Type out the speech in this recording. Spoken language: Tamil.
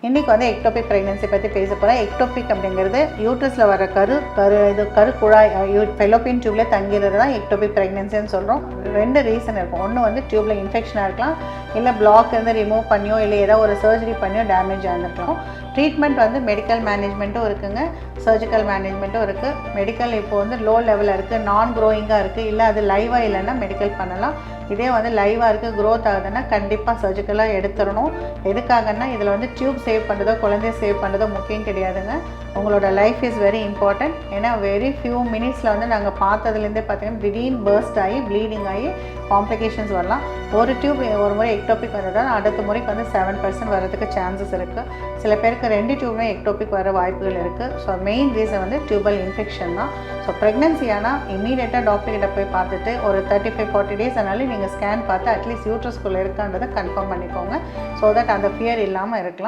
இன்றைக்கி வந்து எக்டோபிக் ப்ரெக்னென்சி பற்றி பேச போகிறேன். எக்டோபிக் அப்படிங்கிறது யூட்ரஸில் வர கரு குழாய் ஃபெலோப்பியன் டியூப்பில் தங்கிறது தான் எக்டோபிக் ப்ரெக்னென்சின்னு சொல்கிறோம். 2 ரீசன் இருக்கும். ஒன்று வந்து டியூப்பில் இன்ஃபெக்ஷனாக இருக்கலாம், இல்லை பிளாக் இருந்து ரிமூவ் பண்ணியோ இல்லை ஏதோ ஒரு சர்ஜரி பண்ணியோ டேமேஜ் ஆகிருக்கலாம். ட்ரீட்மெண்ட் வந்து மெடிக்கல் மேனேஜ்மெண்ட்டும் இருக்குங்க, சர்ஜிக்கல் மேனேஜ்மெண்ட்டும் இருக்குது. மெடிக்கல் இப்போ வந்து லோ லெவலில் இருக்குது, நான் க்ரோயிங்காக இருக்குது, இல்லை அது லைவாக இல்லைன்னா மெடிக்கல் பண்ணலாம். இதே வந்து லைவாக இருக்குது, க்ரோத் ஆகுதுன்னா கண்டிப்பாக சர்ஜிக்கலாக எடுத்துடணும். எதுக்காகன்னா இதில் வந்து டியூப் சேவ் பண்ணுறதோ குழந்தைய சேவ் பண்ணுறதோ முக்கியம் கிடையாதுங்க. உங்களோட லைஃப் இஸ் வெரி இம்பார்ட்டன்ட். ஏன்னா வெரி ஃபியூ மினிட்ஸில் வந்து நாங்கள் பார்த்ததுலேருந்தே பார்த்தீங்கன்னா திடீர்னு பர்ஸ்ட் ஆகி ப்ளீடிங் ஆகி காம்ப்ளிகேஷன்ஸ் வரலாம். ஒரு டியூப் ஒரு முறை எக்டோபிக் வந்ததால் அடுத்த முறைக்கு வந்து 7% வரதுக்கு சான்சஸ் இருக்குது. சில பேருக்கு 2 டியூப்மே எக்டோபிக் வர வாய்ப்புகள் இருக்குது. ஸோ மெயின் ரீசன் வந்து டியூபல் இன்ஃபெக்ஷன் தான். ஸோ ப்ரெக்னென்சி ஆனால் இம்மீடியட்டாக டாக்டர்கிட்ட போய் பார்த்துட்டு ஒரு 35-40 டேஸ் ஆனாலும் நீங்கள் ஸ்கேன் பார்த்து அட்லீஸ்ட் யூட்ரஸ்குள்ளே இருக்கான்றதை கன்ஃபார்ம் பண்ணிக்கோங்க. ஸோ தட் அந்த ஃபியர் இல்லாமல் இருக்கலாம்.